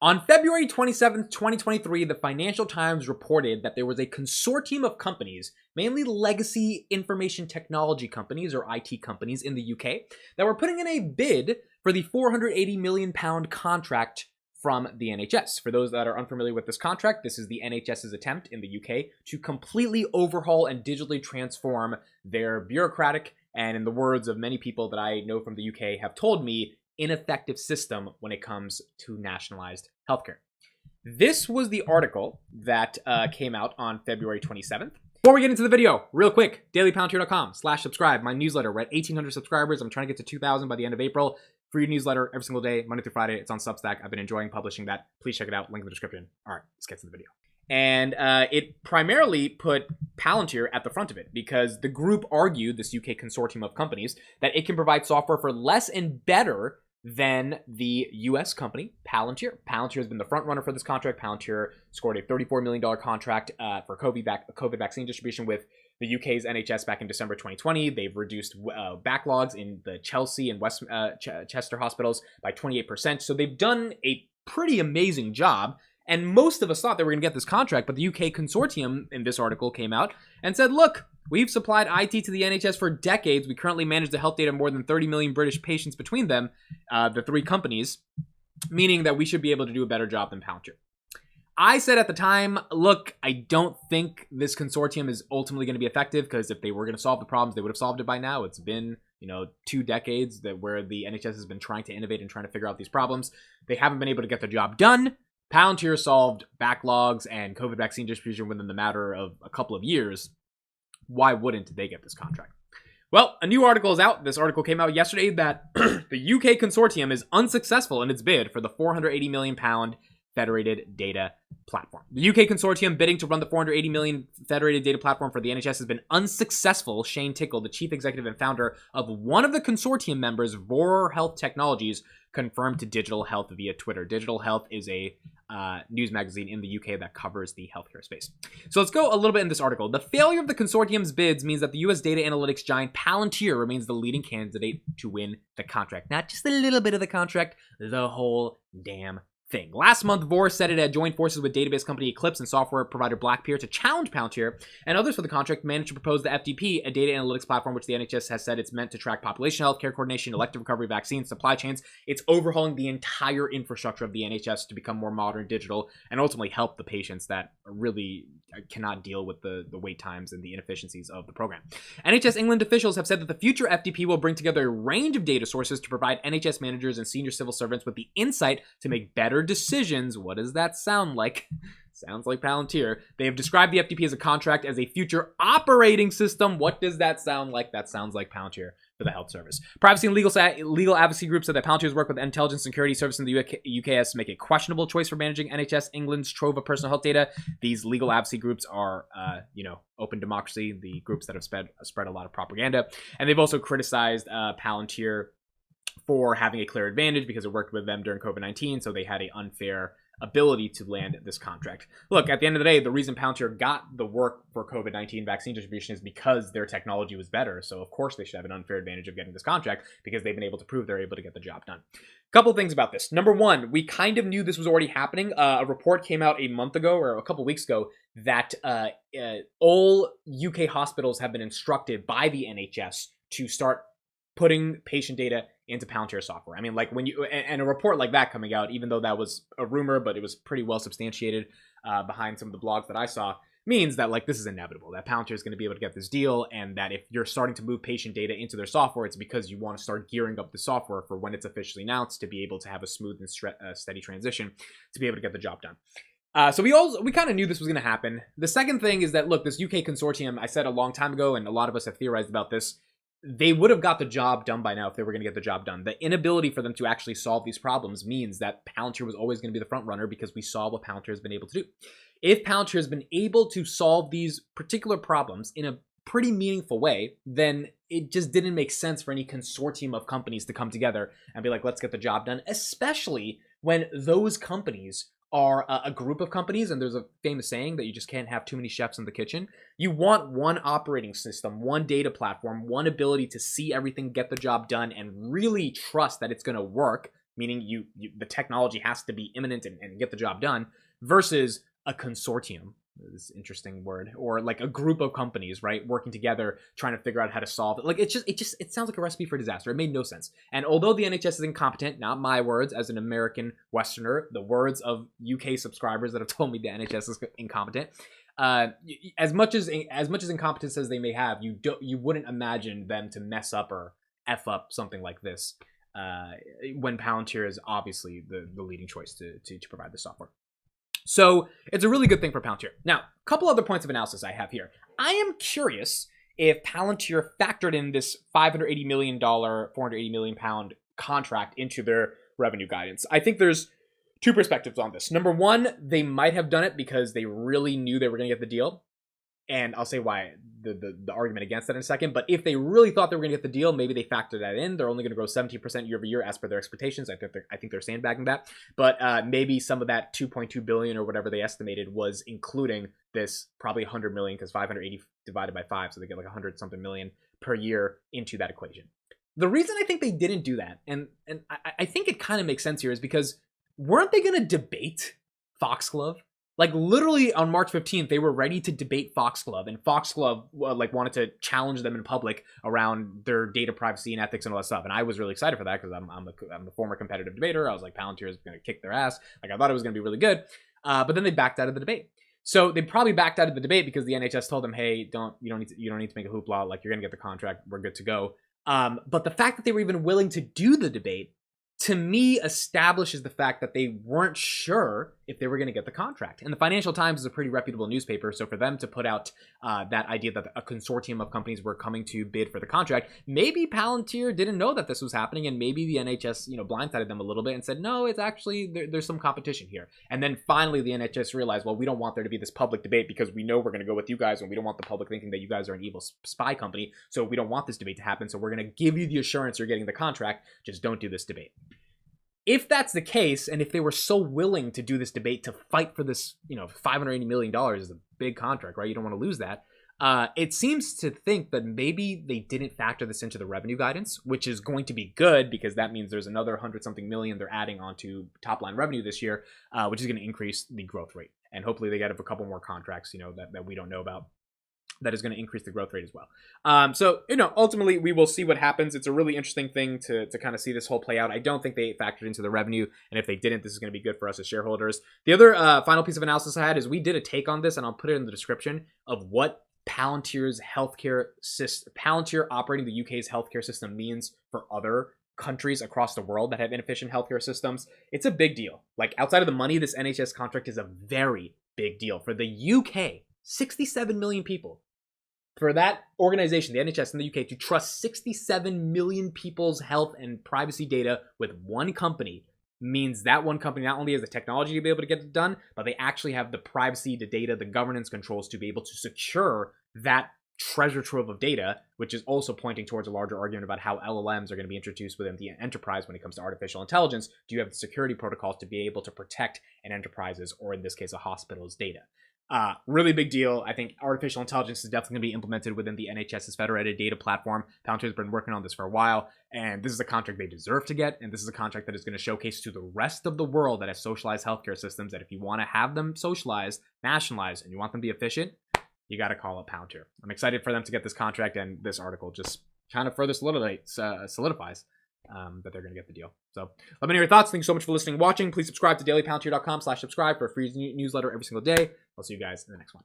On February 27th, 2023, the Financial Times reported that there was a consortium of companies, mainly legacy information technology companies or IT companies in the UK, that were putting in a bid for the £480 million contract from the NHS. For those that are unfamiliar with this contract, this is the NHS's attempt in the UK to completely overhaul and digitally transform their bureaucratic, and in the words of many people that I know from the UK have told me, ineffective system when it comes to nationalized healthcare. This was the article that came out on February 27th. Before we get into the video, real quick, dailypalantir.com/subscribe. My newsletter, we're at 1,800 subscribers. I'm trying to get to 2,000 by the end of April. Free newsletter every single day, Monday through Friday. It's on Substack. I've been enjoying publishing that. Please check it out. Link in the description. All right, let's get to the video. And it primarily put Palantir at the front of it because the group argued, this UK consortium of companies, that it can provide software for less and better than the US company, Palantir. Palantir has been the front runner for this contract. Palantir scored a $34 million contract for COVID vaccine distribution with the UK's NHS back in December 2020. They've reduced backlogs in the Chelsea and West Chester hospitals by 28%. So they've done a pretty amazing job. And most of us thought they were going to get this contract, but the UK consortium in this article came out and said, look, we've supplied IT to the NHS for decades. We currently manage the health data of more than 30 million British patients between them, the three companies, meaning that we should be able to do a better job than Palantir. I said at the time, look, I don't think this consortium is ultimately going to be effective because if they were going to solve the problems, they would have solved it by now. It's been 2 decades where the NHS has been trying to innovate and trying to figure out these problems. They haven't been able to get the job done. Palantir solved backlogs and COVID vaccine distribution within the matter of a couple of years. Why wouldn't they get this contract? Well, a new article is out. This article came out yesterday that the UK consortium is unsuccessful in its bid for the £480 million federated data platform. The UK consortium bidding to run the $480 million federated data platform for the NHS has been unsuccessful. Shane Tickle, the chief executive and founder of one of the consortium members, Vor Health Technologies, confirmed to Digital Health via Twitter. Digital Health is a news magazine in the UK that covers the healthcare space. So let's go a little bit in this article. The failure of the consortium's bids means that the US data analytics giant Palantir remains the leading candidate to win the contract. Not just a little bit of the contract, the whole damn thing. Last month, Vor said it had joined forces with database company Eclipse and software provider Blackpear to challenge Palantir, and others for the contract managed to propose the FDP, a data analytics platform which the NHS has said it's meant to track population health, care coordination, elective recovery, vaccines, supply chains. It's overhauling the entire infrastructure of the NHS to become more modern, digital, and ultimately help the patients that really cannot deal with the wait times and the inefficiencies of the program. NHS England officials have said that the future FDP will bring together a range of data sources to provide NHS managers and senior civil servants with the insight to make better decisions. What does that sound like? Sounds like Palantir. They have described the FDP as a contract as a future operating system. What does that sound like? That sounds like Palantir for the health service. Privacy and legal advocacy groups said that Palantir's work with intelligence security service in the UK has to make a questionable choice for managing NHS England's trove of personal health data. These legal advocacy groups are, open democracy, the groups that have spread a lot of propaganda. And they've also criticized Palantir for having a clear advantage because it worked with them during COVID-19, so they had an unfair ability to land this contract. Look, at the end of the day, the reason Palantir got the work for COVID-19 vaccine distribution is because their technology was better. So of course they should have an unfair advantage of getting this contract because they've been able to prove they're able to get the job done. Couple things about this. Number one, we kind of knew this was already happening. A report came out a month ago or a couple weeks ago that all UK hospitals have been instructed by the NHS to start putting patient data into Palantir software. I mean, like when and a report like that coming out, even though that was a rumor, but it was pretty well substantiated behind some of the blogs that I saw, means that like this is inevitable, that Palantir is going to be able to get this deal, and that if you're starting to move patient data into their software, it's because you want to start gearing up the software for when it's officially announced to be able to have a smooth and steady transition to be able to get the job done. So we kind of knew this was going to happen. The second thing is that, look, this UK consortium, I said a long time ago, and a lot of us have theorized about this, they would have got the job done by now if they were going to get the job done. The inability for them to actually solve these problems means that Palantir was always going to be the front runner because we saw what Palantir has been able to do. If Palantir has been able to solve these particular problems in a pretty meaningful way, then it just didn't make sense for any consortium of companies to come together and be like, let's get the job done, especially when those companies are a group of companies, and there's a famous saying that you just can't have too many chefs in the kitchen. You want one operating system, one data platform, one ability to see everything, get the job done, and really trust that it's going to work meaning the technology has to be imminent and get the job done, versus a consortium, this interesting word, or like a group of companies, right, working together, trying to figure out how to solve it. Like it sounds like a recipe for disaster. It made no sense. And although the NHS is incompetent, not my words as an American Westerner, the words of UK subscribers that have told me the NHS is incompetent. As much as incompetence as they may have, you wouldn't imagine them to mess up or f up something like this when Palantir is obviously the leading choice to provide the software. So it's a really good thing for Palantir. Now, a couple other points of analysis I have here. I am curious if Palantir factored in this $580 million, 480 million pound contract into their revenue guidance. I think there's two perspectives on this. Number one, they might have done it because they really knew they were going to get the deal. And I'll say why, the argument against that in a second. But if they really thought they were going to get the deal, maybe they factored that in. They're only going to grow 17% year over year as per their expectations. I think they're sandbagging that. But maybe some of that 2.2 billion or whatever they estimated was including this probably 100 million, because 580 divided by 5, so they get like 100 something million per year into that equation. The reason I think they didn't do that, and I think it kind of makes sense here, is because weren't they going to debate Foxglove? Like literally on March 15th, they were ready to debate Foxglove, and Foxglove wanted to challenge them in public around their data privacy and ethics and all that stuff. And I was really excited for that because I'm a former competitive debater. I was like, Palantir is going to kick their ass. Like I thought it was going to be really good, but then they backed out of the debate. So they probably backed out of the debate because the NHS told them, hey, you don't need to make a hoopla. Like you're going to get the contract. We're good to go. But the fact that they were even willing to do the debate, to me, establishes the fact that they weren't sure if they were going to get the contract. And the Financial Times is a pretty reputable newspaper, so for them to put out that idea that a consortium of companies were coming to bid for the contract, maybe Palantir didn't know that this was happening, and maybe the NHS, blindsided them a little bit and said, no, it's actually, there's some competition here. And then finally the NHS realized, well, we don't want there to be this public debate because we know we're going to go with you guys, and we don't want the public thinking that you guys are an evil spy company, so we don't want this debate to happen, so we're going to give you the assurance you're getting the contract, just don't do this debate. If that's the case, and if they were so willing to do this debate to fight for this, $580 million is a big contract, right? You don't want to lose that. It seems to think that maybe they didn't factor this into the revenue guidance, which is going to be good because that means there's another 100-something million they're adding onto top line revenue this year, which is going to increase the growth rate. And hopefully they get a couple more contracts, that we don't know about, that is going to increase the growth rate as well. So, ultimately we will see what happens. It's a really interesting thing to kind of see this whole play out. I don't think they factored into the revenue, and if they didn't, this is going to be good for us as shareholders. The other final piece of analysis I had is we did a take on this, and I'll put it in the description, of what Palantir's healthcare system, Palantir operating the UK's healthcare system means for other countries across the world that have inefficient healthcare systems. It's a big deal. Like outside of the money, this NHS contract is a very big deal for the UK. 67 million people. For that organization, the NHS in the UK, to trust 67 million people's health and privacy data with one company means that one company not only has the technology to be able to get it done, but they actually have the privacy, the data, the governance controls to be able to secure that treasure trove of data, which is also pointing towards a larger argument about how LLMs are going to be introduced within the enterprise when it comes to artificial intelligence. Do you have the security protocols to be able to protect an enterprise's, or in this case, a hospital's data? Really big deal. I think artificial intelligence is definitely going to be implemented within the NHS's federated data platform. Palantir has been working on this for a while, and this is a contract they deserve to get, and this is a contract that is going to showcase to the rest of the world that has socialized healthcare systems that if you want to have them socialized, nationalized, and you want them to be efficient, you got to call up Palantir. I'm excited for them to get this contract, and this article just kind of further solidifies that they're going to get the deal. So let me know your thoughts. Thanks so much for listening and watching. Please subscribe to dailypalantir.com/subscribe for a free newsletter every single day. I'll see you guys in the next one.